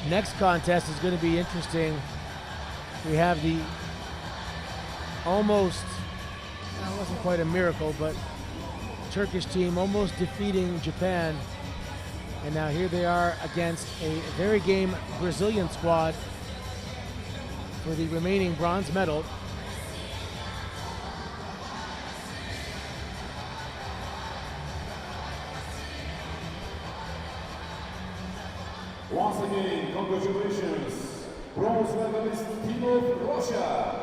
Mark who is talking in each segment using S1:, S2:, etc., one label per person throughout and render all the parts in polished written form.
S1: next contest is going to be interesting. We have the almost, well, it wasn't quite a miracle, but Turkish team almost defeating Japan. And now here they are against a very game Brazilian squad for the remaining bronze medal.
S2: Once again, congratulations, bronze medalist team of Russia.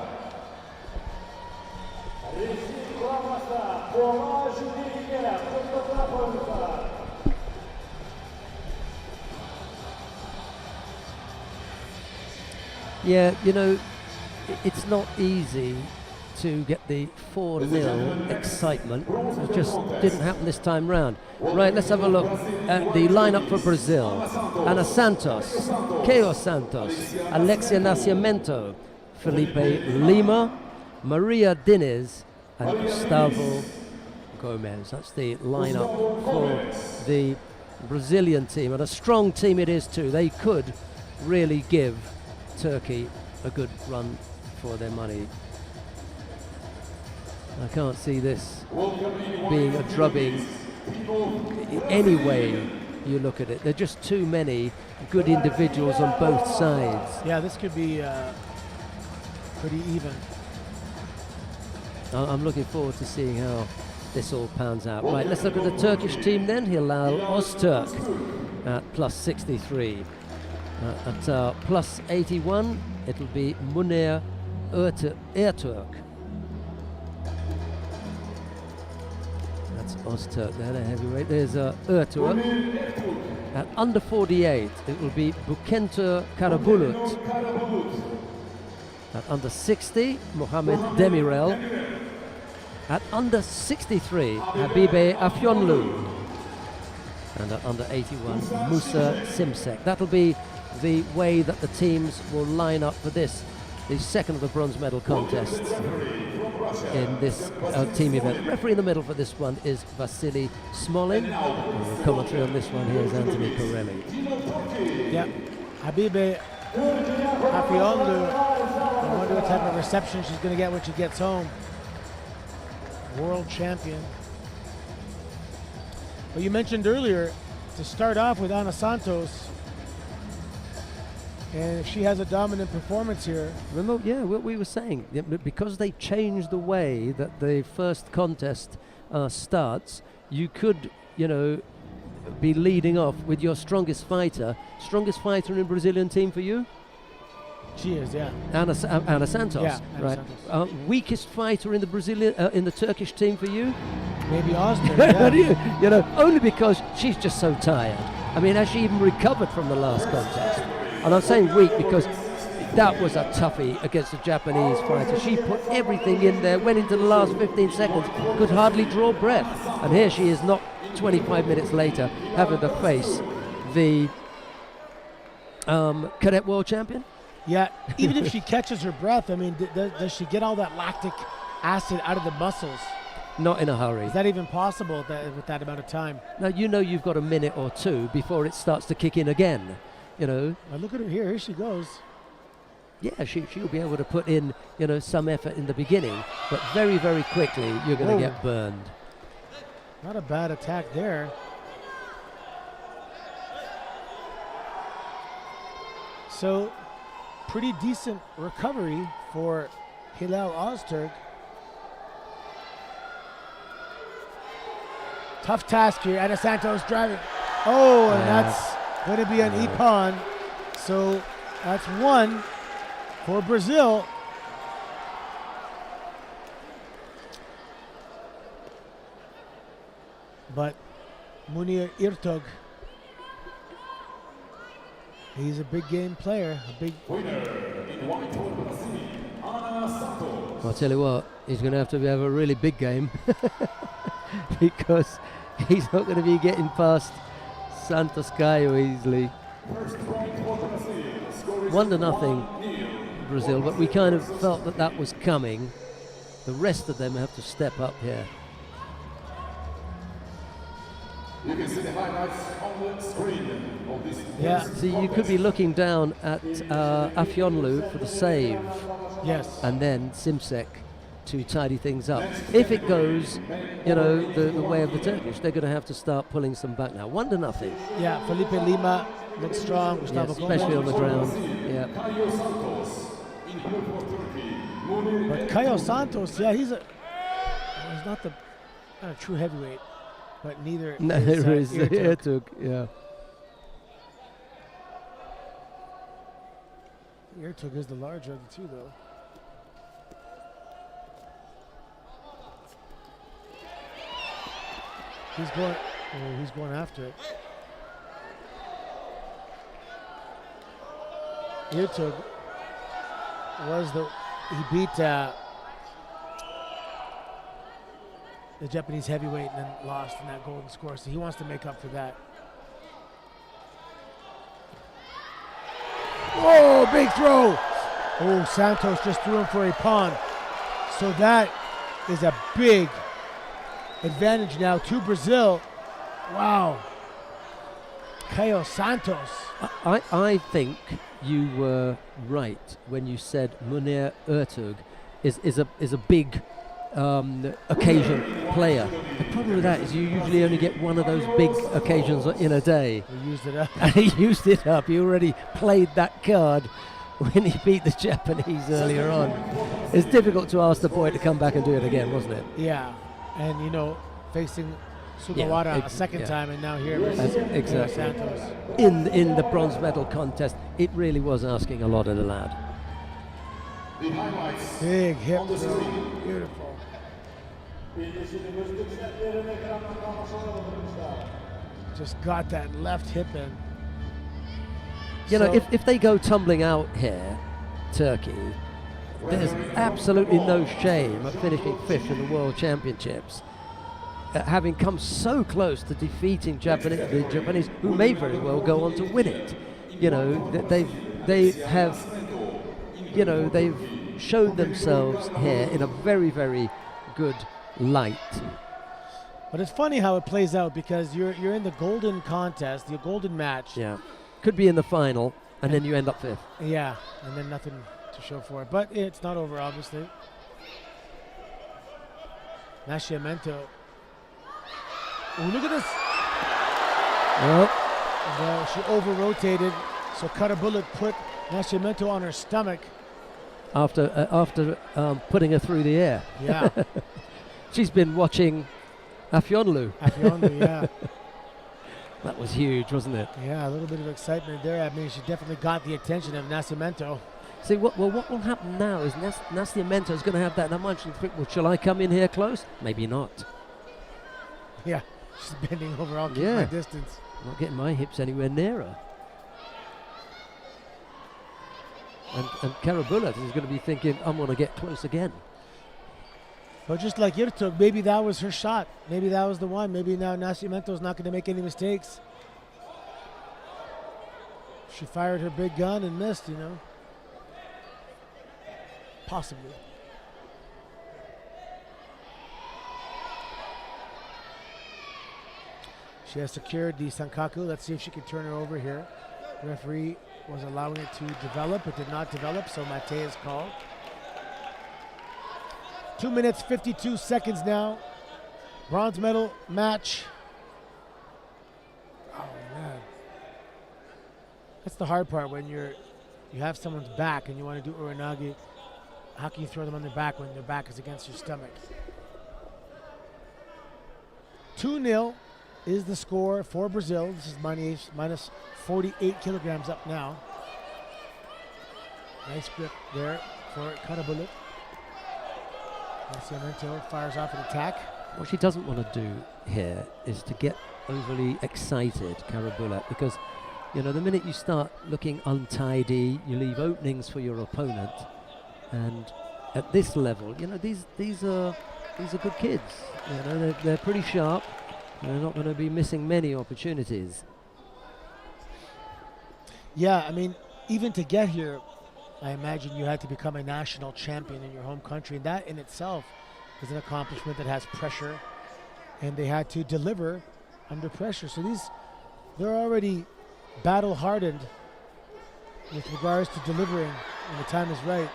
S3: Yeah, you know, it's not easy to get the 4-0 excitement. It just didn't happen this time round. Right, let's have a look at the lineup for Brazil. Ana Santos, Keo Santos, Alexia Nascimento, Felipe Lima, Maria Diniz, and Gustavo Gomez. That's the lineup for the Brazilian team, and a strong team it is too. They could really give Turkey a good run for their money. I can't see this being a drubbing any way you look at it. There are just too many good individuals on both sides.
S1: Yeah, this could be pretty even.
S3: I'm looking forward to seeing how this all pans out. Right, let's look at the Turkish team then. Hilal Öztürk at plus 63. At plus 81, it'll be Münir Ertuğ. That's Öztürk there, the heavyweight. There's Ertuğ. At under 48, it will be Bukenter Karabulut. At under 60, Mohamed Demirel. At under 63, Habibe Afyonlu. And at under 81, Musa Şimşek. That'll be the way that the teams will line up for this, the second of the bronze medal contests in this team event. The referee in the middle for this one is Vasily Smolin. And the commentary on this one here is Anthony Corelli.
S1: Yeah, Habibe Afyonlu. I wonder what type of reception she's going to get when she gets home. World champion. But you mentioned earlier to start off with Ana Santos, and if she has a dominant performance here.
S3: Remember, yeah, what we were saying, because they changed the way that the first contest starts, you could, you know, be leading off with your strongest fighter. Strongest fighter in the Brazilian team for you?
S1: She is, yeah.
S3: Ana Santos,
S1: yeah, Ana
S3: right?
S1: Santos.
S3: Weakest fighter in the Brazilian, in the Turkish team for you?
S1: Maybe Austin. Yeah.
S3: You know, only because she's just so tired. I mean, has she even recovered from the last contest? And I'm saying weak because that was a toughie against a Japanese fighter. She put everything in there, went into the last 15 seconds, could hardly draw breath. And here she is, not 25 minutes later, having to face the cadet world champion.
S1: Yeah, even if she catches her breath, I mean, does she get all that lactic acid out of the muscles?
S3: Not in a hurry.
S1: Is that even possible with that amount of time?
S3: Now, you know you've got a minute or two before it starts to kick in again, you know.
S1: Well, look at her here. Here she goes.
S3: Yeah, she'll be able to put in, you know, some effort in the beginning, but very, very quickly you're going to get burned.
S1: Not a bad attack there. So, pretty decent recovery for Hilal Öztürk. Tough task here. Ana Santos driving. Oh, and that's going to be an ippon. So that's one for Brazil. But Münir Ertuğ, he's a big game player. A big.
S3: I'll tell you what, he's going to have a really big game because he's not going to be getting past Santos Caio easily. 1-0 Brazil, but we kind of felt that was coming. The rest of them have to step up here.
S2: You can see the highlights on on the screen of this.
S1: Yeah.
S3: See, you could be looking down at Afyonlu for the save,
S1: Yes.
S3: and then Şimşek to tidy things up. If it goes, you know, the way of the Turkish, they're going to have to start pulling some back now. 1-0.
S1: Yeah, Felipe Lima looks strong.
S3: Yeah,
S1: Gustavo
S3: especially on
S1: Gomez.
S3: the ground. Yeah.
S1: But Caio Santos, yeah, he's not not a true heavyweight, but neither
S3: Neither is
S1: Ertuğ.
S3: Ertuğ. Yeah.
S1: Ertuğ is the larger of the two, though. He's going after it. Ertuğ he beat the Japanese heavyweight and then lost in that golden score, so he wants to make up for that. Oh, big throw! Oh, Santos just threw him for a pawn. So that is a big advantage now to Brazil. Wow. Caio Santos.
S3: I think you were right when you said Münir Ertuğ is a big occasion player. The problem with that is you usually only get one of those big occasions in a day.
S1: He used it up.
S3: And he used it up. He already played that card when he beat the Japanese earlier on. It's difficult to ask the boy to come back and do it again, wasn't it?
S1: Yeah, and you know, facing Sugawara a second time, and now here
S3: exactly.
S1: Santos.
S3: In the bronze medal contest, it really was asking a lot of the lad.
S1: Big hip, beautiful. Just got that left hip in.
S3: You know, if they go tumbling out here, Turkey, there's absolutely no shame at finishing 5th in the World Championships, having come so close to defeating the Japanese, who may very well go on to win it. You know, they have, you know, they've shown themselves here in a very, very good light.
S1: But it's funny how it plays out, because you're in the golden contest, the golden match.
S3: Yeah, could be in the final, and then you end up 5th.
S1: Yeah, and then nothing to show for it. But it's not over, obviously. Nascimento. Oh, look at this.
S3: Well,
S1: She over-rotated, so Karabullet put Nascimento on her stomach.
S3: After putting her through the air.
S1: Yeah.
S3: She's been watching Afyonlu.
S1: Yeah.
S3: That was huge, wasn't it?
S1: Yeah, a little bit of excitement there. I mean, she definitely got the attention of Nascimento.
S3: See, what will happen now is Nascimento is going to have that much and think, well, shall I come in here close? Maybe not.
S1: Yeah, she's bending over. I'll keep my distance.
S3: I'm not getting my hips anywhere near her. And Karabullet is going to be thinking, I'm going to get close again.
S1: But just like Ertuğ, maybe that was her shot. Maybe that was the one. Maybe now Nascimento's not going to make any mistakes. She fired her big gun and missed, you know. Possibly. She has secured the Sankaku. Let's see if she can turn her over here. The referee was allowing it to develop. It did not develop, so Mate is called. 2 minutes, 52 seconds now. Bronze medal match. Oh, man. That's the hard part when you have someone's back and you want to do uranagi. How can you throw them on their back when their back is against your stomach? 2-0 is the score for Brazil. This is minus 48 kilograms up now. Nice grip there for Karabullet. Nascimento fires off an attack.
S3: What she doesn't want to do here is to get overly excited, Karabullet, because, you know, the minute you start looking untidy, you leave openings for your opponent. And at this level, you know, these are good kids. You know, they're pretty sharp. They're not going to be missing many opportunities.
S1: Yeah, I mean, even to get here, I imagine you had to become a national champion in your home country. And that in itself is an accomplishment that has pressure. And they had to deliver under pressure. So these they're already battle-hardened with regards to delivering when the time is right.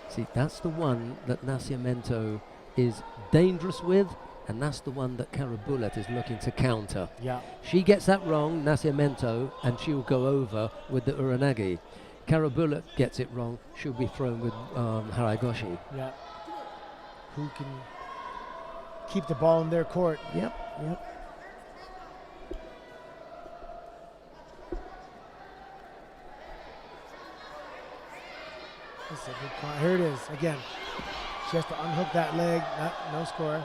S3: See, that's the one that Nascimento is dangerous with, and that's the one that Karabulet is looking to counter.
S1: Yeah.
S3: She gets that wrong, Nascimento, and she'll go over with the Uranagi. Karabulet gets it wrong, she'll be thrown with Haragoshi.
S1: Yeah. Who can keep the ball in their court?
S3: Yep.
S1: This is a good call. Here it is again. She has to unhook that leg. No score.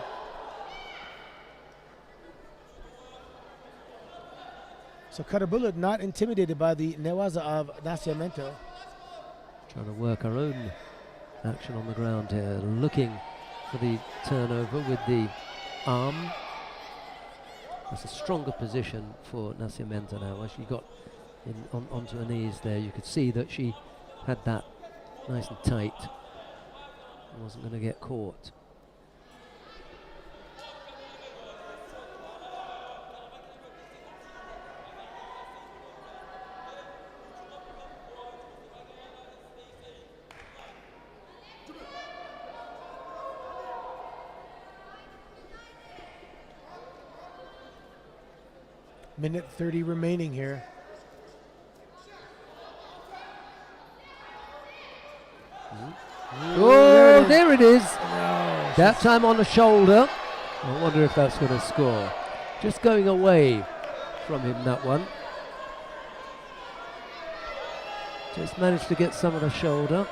S1: So Karabulet not intimidated by the newaza of Nascimento.
S3: Trying to work her own action on the ground here, looking for the turnover with the arm. That's a stronger position for Nascimento now. As she got onto her knees there, you could see that she had that nice and tight. Wasn't going to get caught.
S1: Minute 30 remaining here.
S3: Oh, there it is.
S1: No,
S3: That time on the shoulder. I wonder if that's going to score. Just going away from him, that one. Just managed to get some of the shoulder.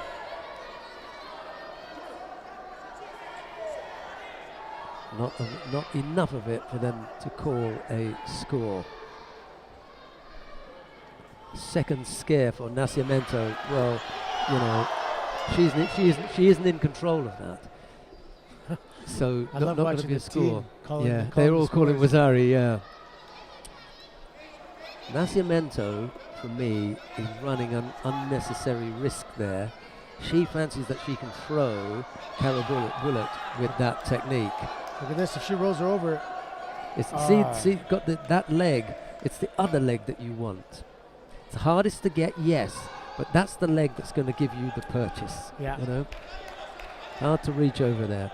S3: Not enough of it for them to call a score. Second scare for Nascimento. Well, you know, she isn't in control of that. So not going to be a score. Yeah, they're all calling Wazari. Yeah. Nascimento, for me, is running an unnecessary risk there. She fancies that she can throw Karabulet with that technique.
S1: Look at this, if she rolls her over.
S3: See, got that leg, it's the other leg that you want. It's hardest to get, yes, but that's the leg that's going to give you the purchase.
S1: Yeah.
S3: You know? Hard to reach over there.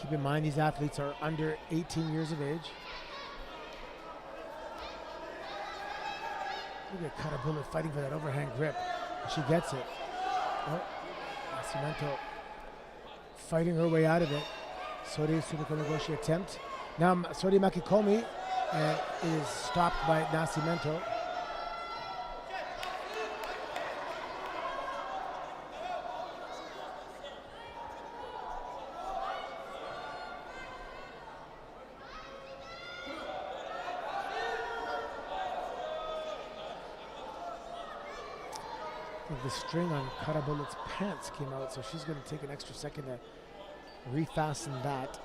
S1: Keep in mind, these athletes are under 18 years of age. Look at Karabulet fighting for that overhand grip. She gets it. Oh, Nascimento fighting her way out of it. Sori Surukonogoshi attempt. Now Sori Makikomi is stopped by Nascimento. The string on Karabulet's pants came out, so she's going to take an extra second to refasten that.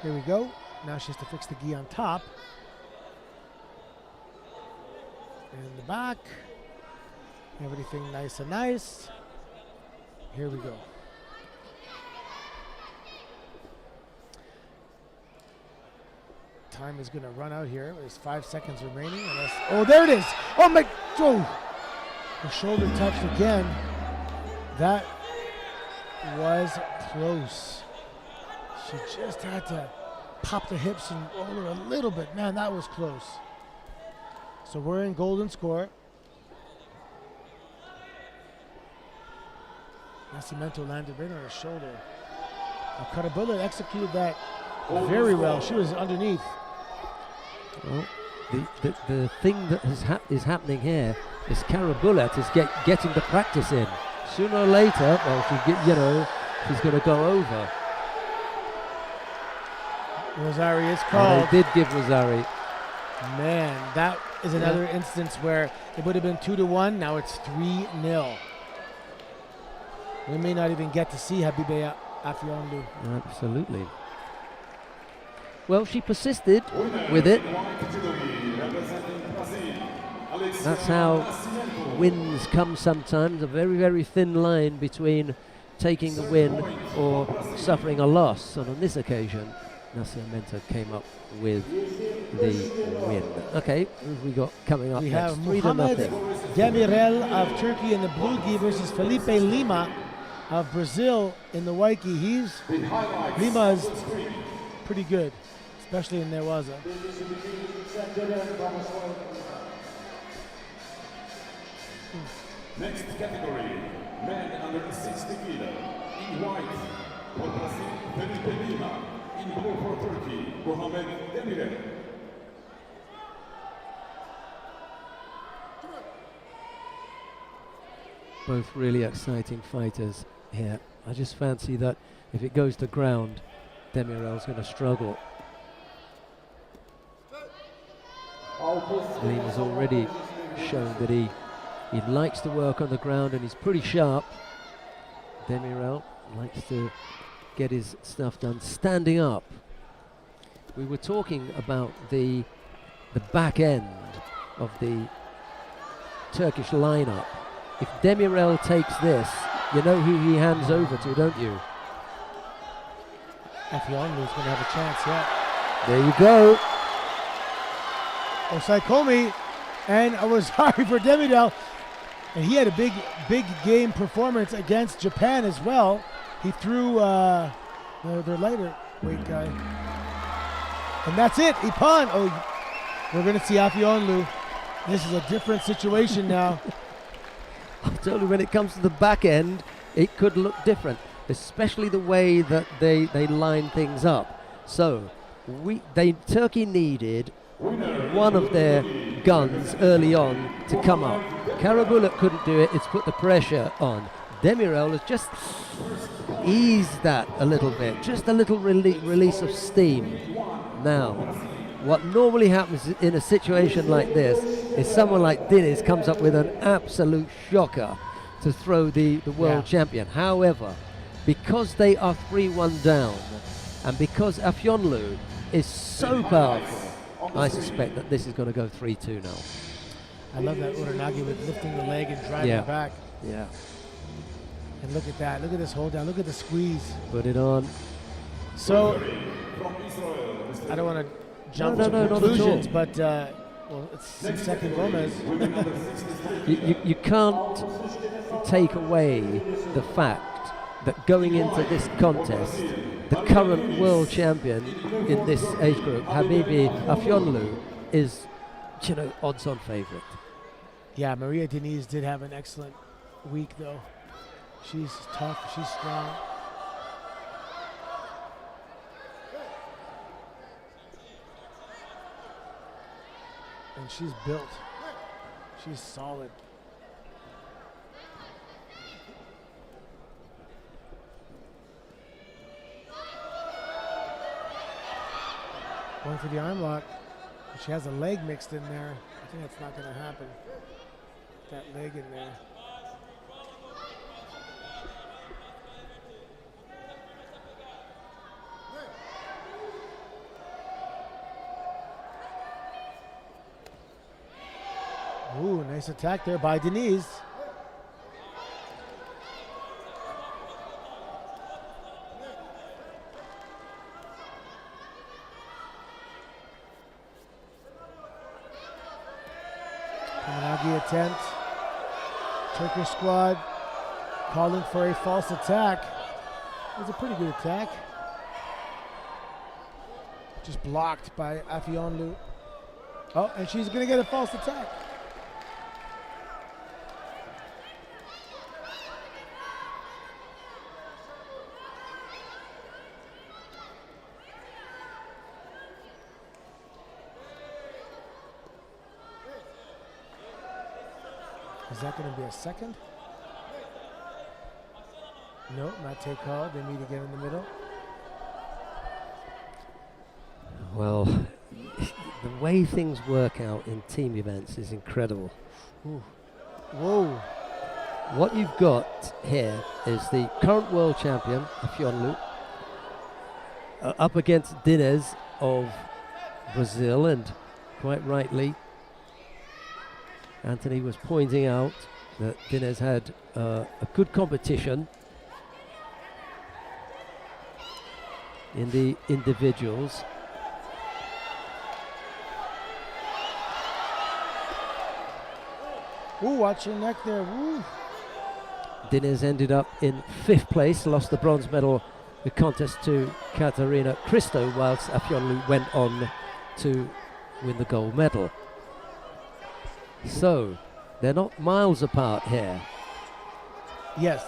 S1: Here we go. Now she has to fix the gi on top. And the back. Everything nice and nice. Here we go. Time is going to run out here. There's 5 seconds remaining. Oh, there it is. Oh, my. Oh. The shoulder touched again. That was close. She just had to pop the hips and roll her a little bit. Man, that was close. So we're in golden score. Nascimento landed right on her shoulder. Karabulet executed that very well. She was underneath.
S3: Well, the thing that is happening here is Karabulet is getting the practice in. Sooner or later, well, she's going to go over.
S1: Rosari is called.
S3: They did give Rosari.
S1: Man, that is another instance where it would have been 2-1. Now it's 3-0. We may not even get to see Habibe Afiondu.
S3: Absolutely. Well, she persisted with it. That's how wins come sometimes, a very, very thin line between taking the win or suffering a loss. And on this occasion, Nascimento came up with the win. Okay, who have we got coming up
S1: We
S3: next?
S1: have
S3: 3-0.
S1: Mohamed Demirel of Turkey in the blue gi versus Felipe Lima of Brazil in the white gi. Lima is pretty good, especially in Newaza.
S2: Next category, men under 60 kilo. In white, for Brazil, Felipe Lima. In blue for Turkey, Mohamed Demirel.
S3: Both really exciting fighters here. I just fancy that if it goes to ground, Demirel's going to struggle. Lima's already shown that he likes to work on the ground and he's pretty sharp. Demirel likes to get his stuff done standing up. We were talking about the back end of the Turkish lineup. If Demirel takes this, you know who he hands over to, don't you?
S1: Afionlu's going to have a chance, yeah.
S3: There you go.
S1: Osaikomi, and I was sorry for Demirel, and he had a big game performance against Japan as well. He threw their lighter weight guy, and that's it. Ipan. Oh, we're going to see Afionlu. This is a different situation now.
S3: I told you when it comes to the back end, it could look different, especially the way that they line things up. So Turkey needed one of their guns early on to come up. Karabulut couldn't do it. It's put the pressure on. Demirel has just eased that a little bit, just a little release of steam. Now, what normally happens in a situation like this is someone like Diniz comes up with an absolute shocker to throw the world champion. However, because they are 3-1 down and because Afionlu is so powerful, I suspect that this is going to go 3-2 now.
S1: I love that Uranagi with lifting the leg and driving back.
S3: Yeah.
S1: And look at that. Look at this hold down. Look at the squeeze.
S3: Put it on.
S1: So, I don't want to jump to conclusions, but it's second Gomez.
S3: You can't take away the fact that going into this contest, the current world champion in this age group, Habibi Afionlu, is, odds-on favorite.
S1: Yeah, Maria Diniz did have an excellent week, though. She's tough. She's strong. And she's built. She's solid. Going for the arm lock. She has a leg mixed in there. I think that's not going to happen. That leg in there. Ooh, nice attack there by Diniz. Kamanagi attempt. Turkish squad calling for a false attack. It was a pretty good attack. Just blocked by Afionlu. Oh, and she's going to get a false attack. Is that going to be a second? No, not take call. They meet again in the middle.
S3: Well, the way things work out in team events is incredible.
S1: Ooh. Whoa.
S3: What you've got here is the current world champion, Afionlu, up against Diniz of Brazil, and quite rightly, Anthony was pointing out that Dines had a good competition in the individuals.
S1: Ooh, watch your neck there. Woo.
S3: Dines ended up in 5th place, lost the bronze medal the contest to Katarina Christo, whilst Afyonlu went on to win the gold medal. So they're not miles apart here.
S1: Yes,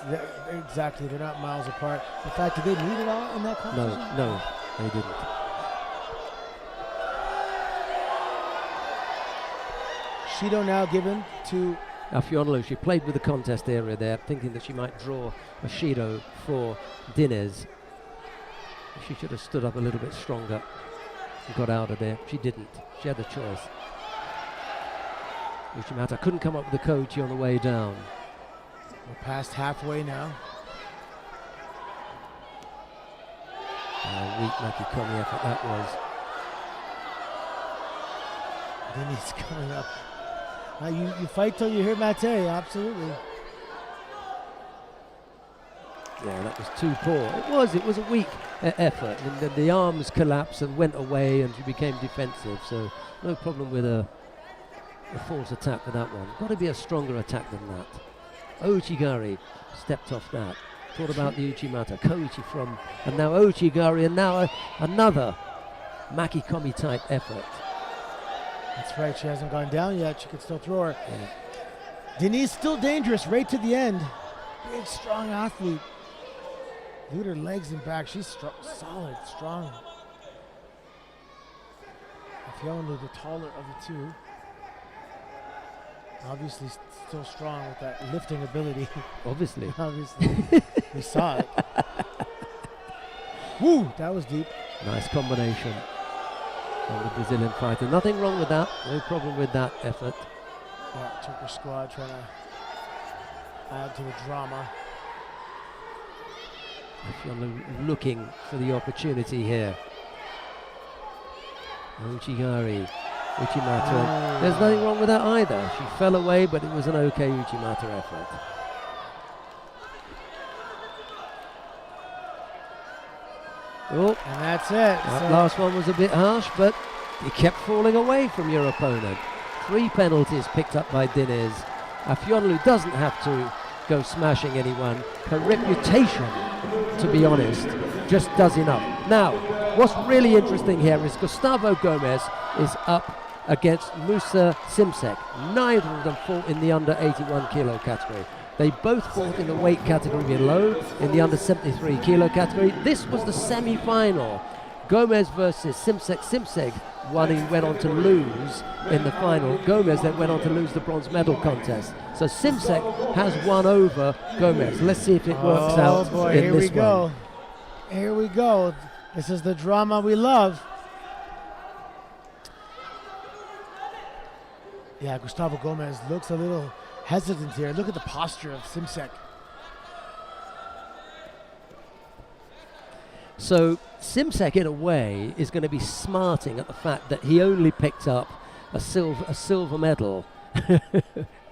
S1: exactly. They're not miles apart. In fact, did they meet at all in that competition?
S3: No, they didn't.
S1: Shido now given to
S3: Afyonlu. She played with the contest area there, thinking that she might draw a Shido for Dines. She should have stood up a little bit stronger and got out of there. She didn't. She had a choice. Uchimata couldn't come up with the Koichi on the way down.
S1: We're past halfway now.
S3: Weak Makikomi effort that was.
S1: Then he's coming up. You fight till you hear Mate, absolutely.
S3: Yeah, that was too poor. It was a weak effort, and then the arms collapsed and went away, and she became defensive. So no problem with a false attack for that one. Got to be a stronger attack than that. Ochigari stepped off that. Thought about the Uchimata. Koichi from, and now Ochigari, and now another Makikomi type effort.
S1: That's right, she hasn't gone down yet. She could still throw her.
S3: Yeah.
S1: Denise still dangerous right to the end. Big, strong athlete. Look at her legs and back. She's solid, strong. Afyonlu, the taller of the two. Obviously still strong with that lifting ability.
S3: Obviously.
S1: Obviously. We saw it. Woo, that was deep.
S3: Nice combination from the Brazilian fighter. Nothing wrong with that. No problem with that effort.
S1: Yeah, Turkish squad trying to add to the drama.
S3: Afyonlu looking for the opportunity here. Uchigari, Uchimata. There's nothing wrong with that either. She fell away, but it was an okay Uchimata effort. Oh,
S1: And that's it.
S3: that last one was a bit harsh, but you kept falling away from your opponent. 3 penalties picked up by Dines. Afyonlu doesn't have to go smashing anyone. Her reputation, to be honest, just does enough. Now, what's really interesting here is Gustavo Gomez is up against Musa Şimşek. Neither of them fought in the under 81 kilo category. They both fought in the weight category below, in the under 73 kilo category. This was the semi-final. Gomez versus Şimşek. Şimşek went on to lose in the final. Gomez then went on to lose the bronze medal contest. So Şimşek has won over Gomez. Let's see if it works out in
S1: here
S3: this
S1: we go.
S3: one.
S1: Here we go. This is the drama we love. Yeah, Gustavo Gomez looks a little hesitant here. Look at the posture of Şimşek.
S3: So Şimşek, in a way, is going to be smarting at the fact that he only picked up a silver medal,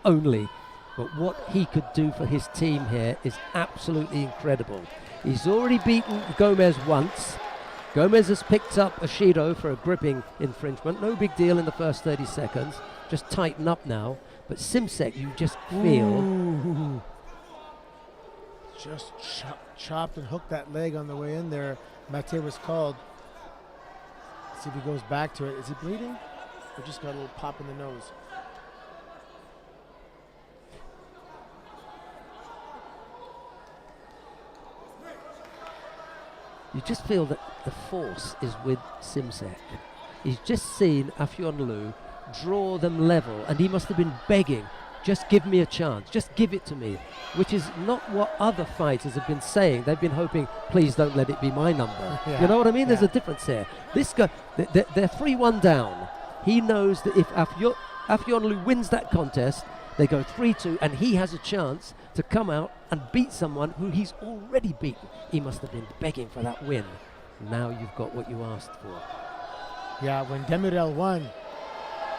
S3: only. But what he could do for his team here is absolutely incredible. He's already beaten Gomez once. Gomez has picked up a Shido for a gripping infringement. No big deal in the first 30 seconds. Just tighten up now. But Şimşek, you just feel...
S1: Ooh. Just chopped and hooked that leg on the way in there. Mate was called. See if he goes back to it. Is he bleeding? Or just got a little pop in the nose?
S3: You just feel that the force is with Şimşek. He's just seen Afyonlu draw them level, and he must have been begging, just give me a chance, just give it to me, which is not what other fighters have been saying. They've been hoping, please don't let it be my number.
S1: Yeah,
S3: you know what I mean? There's
S1: yeah.
S3: a difference here. This guy, they're 3-1 down. He knows that if Afyonlu wins that contest, they go 3-2, and he has a chance to come out and beat someone who he's already beaten. He must have been begging for that win. Now you've got what you asked for.
S1: Yeah, when Demirel won,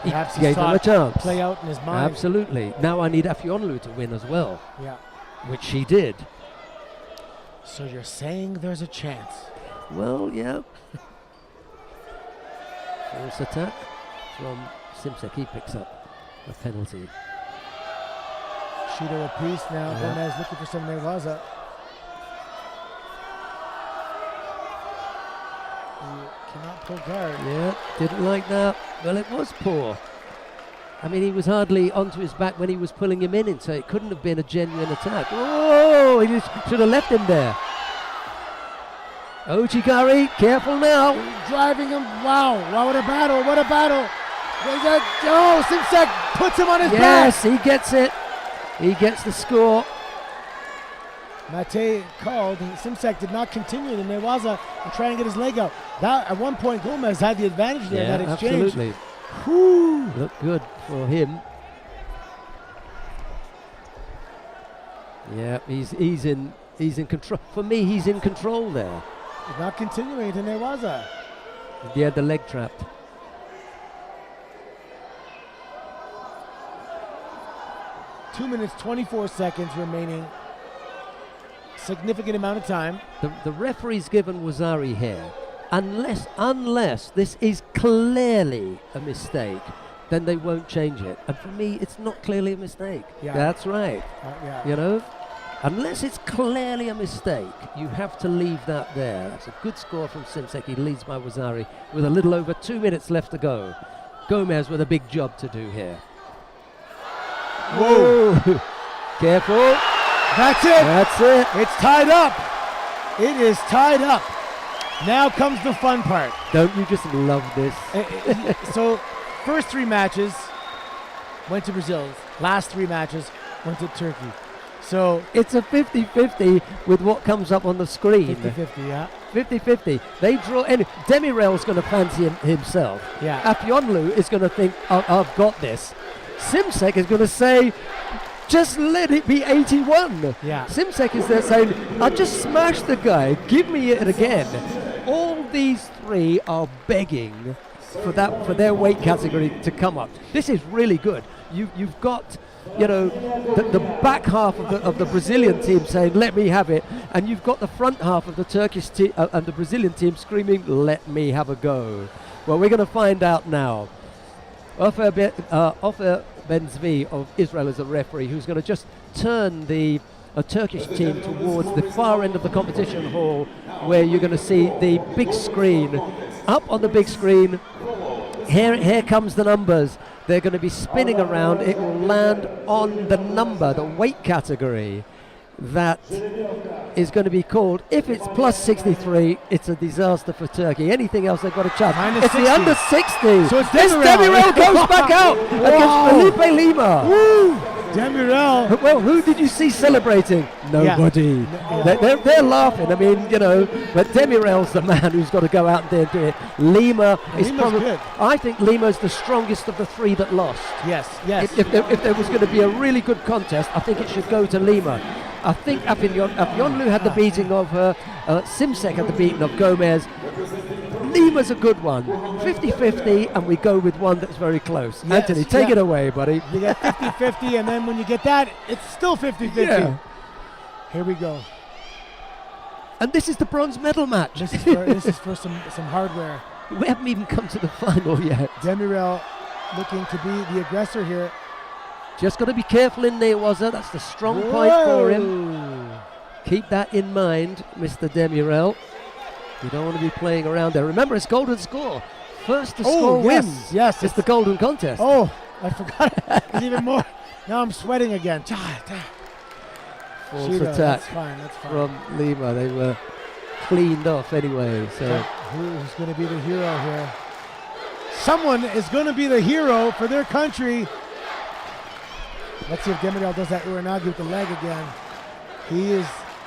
S3: He
S1: Perhaps he
S3: gave
S1: saw
S3: them a
S1: it
S3: chance.
S1: play out in his mind.
S3: Absolutely. Now I need Afionlu to win as well,
S1: Yeah.
S3: which she did.
S1: So you're saying there's a chance?
S3: Well, yeah. False attack from Şimşek. He picks up a penalty.
S1: Shooter apiece now.
S3: Yeah.
S1: Gomez looking for some Nevaza. You cannot pull guard.
S3: Yeah, didn't like that. Well, it was poor. I mean, he was hardly onto his back when he was pulling him in, so it couldn't have been a genuine attack. Oh, he just should have left him there. Ojigari, careful now.
S1: Driving him. Wow. Wow, what a battle. What a battle. Oh, Şimşek puts him on his back.
S3: Yes, he gets it. He gets the score.
S1: Mate called. Şimşek did not continue the Nevaza and try and get his leg out. That, at one point, Gomez had the advantage there in that exchange.
S3: Absolutely.
S1: Whew.
S3: Looked good for him. Yeah, he's in control. For me, he's in control there.
S1: He's not continuing to Nevaza.
S3: Yeah, the leg trapped.
S1: Two minutes, 24 seconds remaining. Significant amount of time.
S3: The referee's given Wazari here. Unless this is clearly a mistake, then they won't change it. And for me, it's not clearly a mistake.
S1: Yeah.
S3: That's right.
S1: Yeah.
S3: You know, unless it's clearly a mistake, you have to leave that there. That's a good score from Şimşek. He leads by Wazari with a little over 2 minutes left to go. Gomez with a big job to do here.
S1: Whoa.
S3: Careful.
S1: That's it.
S3: That's it.
S1: It's tied up. It is tied up. Now comes the fun part.
S3: Don't you just love this?
S1: So, first 3 matches went to Brazil. Last 3 matches went to Turkey. So
S3: It's a 50-50 with what comes up on the screen.
S1: 50-50, yeah.
S3: 50-50. They draw. And Demirel's going to fancy himself.
S1: Yeah.
S3: Afionlu is going to think, I've got this. Şimşek is going to say, just let it be 81.
S1: Yeah.
S3: Şimşek is there saying, I just smashed the guy. Give me it again. All these 3 are begging for their weight category to come up. This is really good. You've got, you know, the back half of the Brazilian team saying, let me have it, and you've got the front half of the Turkish team and the Brazilian team screaming, let me have a go. Well, we're going to find out now. Ofer Benzvi of Israel is a referee who's going to just turn the Turkish team towards the far end of the competition hall, where you're going to see the big screen. Up on the big screen, here comes the numbers. They're going to be spinning around. It will land on the number, the weight category that is going to be called. If it's plus 63, it's a disaster for Turkey. Anything else, they've got a chance.
S1: Minus
S3: It's
S1: 60.
S3: the under 60.
S1: So it's
S3: Demirel goes back out against Felipe Lima.
S1: Woo! Demirel.
S3: Well, who did you see celebrating? Nobody. They're laughing. I mean, you know, but Demirel's the man who's got to go out there and do it. Lima is
S1: Lima's
S3: probably.
S1: good.
S3: I think Lima's the strongest of the 3 that lost.
S1: Yes.
S3: If there was going to be a really good contest, I think it should go to Lima. I think Afionlu had the beating of her. Şimşek had the beating of Gomez. Lima's a good one. 50-50, and we go with one that's very close.
S1: Yes,
S3: Anthony, take it away, buddy.
S1: You get 50-50, and then when you get that, it's still 50-50.
S3: Yeah.
S1: Here we go.
S3: And this is the bronze medal match.
S1: This is for some hardware.
S3: We haven't even come to the final yet.
S1: Demirel looking to be the aggressor here.
S3: Just got to be careful in Nevaza. That's the strong point for him. Keep that in mind, Mr. Demirel. You don't want to be playing around there. Remember, it's golden score. First to score wins.
S1: Yes,
S3: It's the golden contest.
S1: Oh, I forgot. It's even more. Now I'm sweating again.
S3: False
S1: Shooter,
S3: attack
S1: That's fine.
S3: from Lima. They were cleaned off anyway. So
S1: who's going to be the hero here? Someone is going to be the hero for their country. Let's see if Demirel does that Uranagi with the leg again.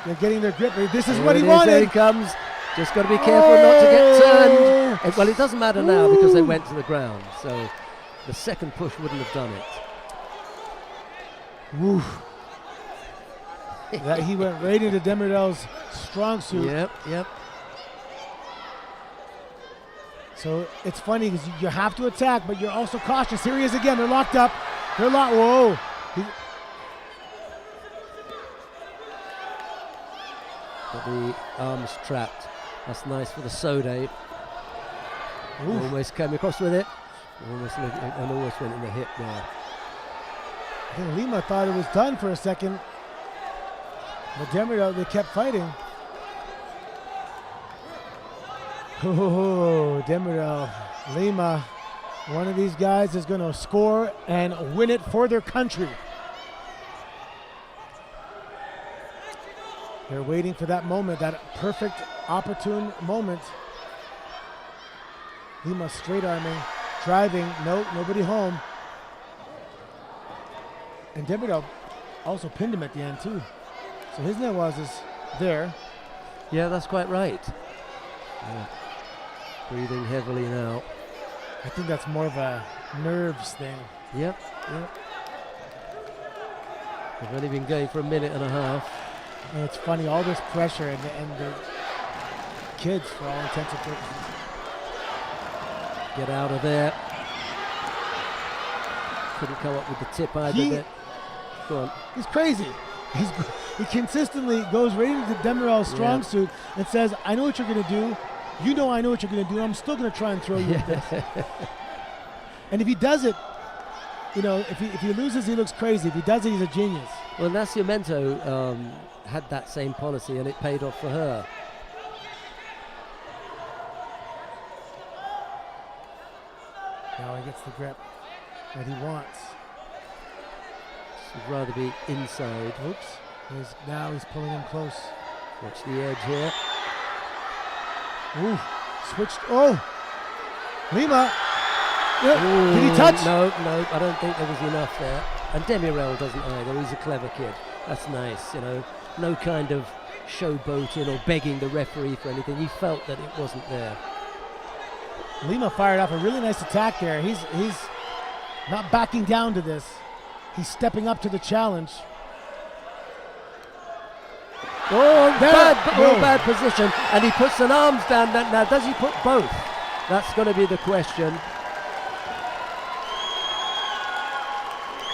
S1: They're getting their grip. This is what he wanted.
S3: There he comes. Just got to be careful not to get turned. Well, it doesn't matter now because they went to the ground. So the second push wouldn't have done it.
S1: Woo. He went right into Demirel's strong suit.
S3: Yep.
S1: So it's funny because you have to attack, but you're also cautious. Here he is again. They're locked up. They're locked. Whoa.
S3: Got the arms trapped. That's nice for the Sode. Almost came across with it. Almost went in the hip there.
S1: I think Lima thought it was done for a second. But Demirel, they kept fighting. Oh, Demirel, Lima, one of these guys is going to score and win it for their country. They're waiting for that moment, that perfect, opportune moment. Lima straight arming, driving, no, nobody home. And Demirel also pinned him at the end too. So his nawaz is there.
S3: Yeah, that's quite right. Yeah. Breathing heavily now.
S1: I think that's more of a nerves thing.
S3: Yep. They've only been going for a minute and a half.
S1: And it's funny, all this pressure and the kids, for all intents and purposes.
S3: Get out of there. Couldn't come up with the tip either. Go on.
S1: He's crazy. He consistently goes right into Demirel's strong suit and says, I know what you're going to do. You know I know what you're going to do. I'm still going to try and throw you with this. And if he does it, if he loses, he looks crazy. If he does it, he's a genius.
S3: Well, Nascimento had that same policy, and it paid off for her.
S1: Now he gets the grip that he wants.
S3: He'd rather be inside.
S1: Oops. Now he's pulling him close.
S3: Watch the edge here.
S1: Ooh, switched. Oh, Lima. Ooh, did he touch?
S3: No, I don't think there was enough there. And Demirel doesn't either. He's a clever kid. That's nice, No kind of showboating or begging the referee for anything. He felt that it wasn't there.
S1: Lima fired off a really nice attack there. He's not backing down to this. He's stepping up to the challenge.
S3: Oh, bad position, and he puts an arms down. Now, does he put both? That's going to be the question.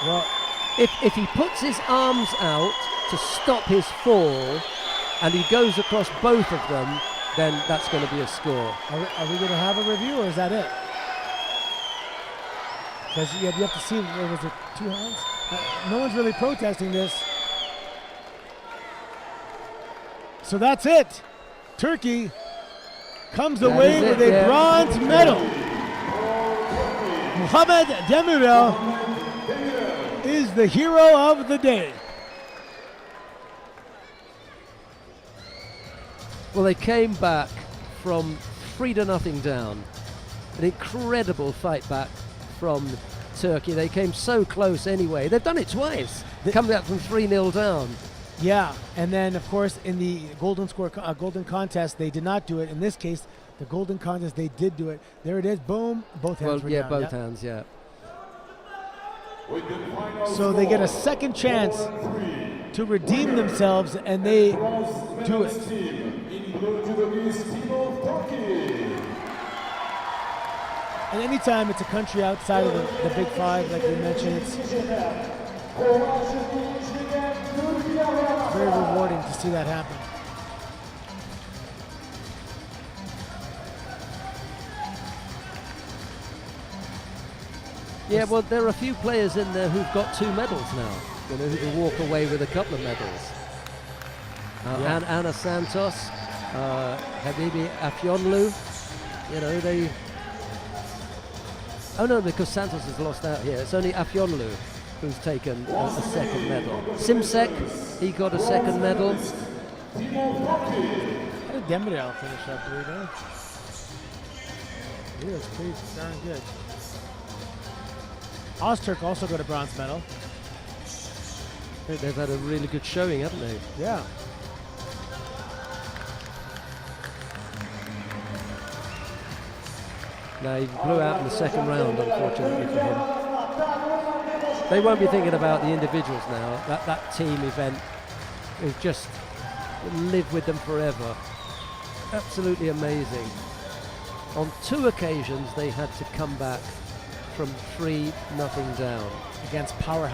S1: Well,
S3: if he puts his arms out to stop his fall, and he goes across both of them, then that's going to be a score.
S1: Are we going to have a review, or is that it? Because you have to see, was it 2 hands? No one's really protesting this. So that's it. Turkey comes away with a bronze medal. Muhammed Demirel is the hero of the day.
S3: Well, they came back from 3-0 down. An incredible fight back from Turkey. They came so close anyway. They've done it twice. Coming back from 3-0 down.
S1: Yeah, and then of course in the golden contest they did not do it. In this case, the golden contest they did do it. There it is. Boom. Both hands were down.
S3: Both hands. Yeah.
S1: So they get a second chance to redeem themselves, and they do it. And anytime it's a country outside of the Big Five, like we mentioned, it's very rewarding to see that happen.
S3: Yeah, well, there are a few players in there who've got 2 medals now, who can walk away with a couple of medals. Anna Santos, Habibi Afyonlu, they... Oh no, because Santos has lost out here. It's only Afyonlu who's taken a second medal. Şimşek, he got a second medal.
S1: How did Demirel finish up, do we know? He was pretty darn good. Öztürk also got a bronze medal.
S3: I think they've had a really good showing, haven't they?
S1: Yeah.
S3: No, he blew out in the second round, unfortunately for him. They won't be thinking about the individuals now. That team event will just live with them forever. Absolutely amazing. On 2 occasions, they had to come back from 3-0 down.
S1: Against powerhouses.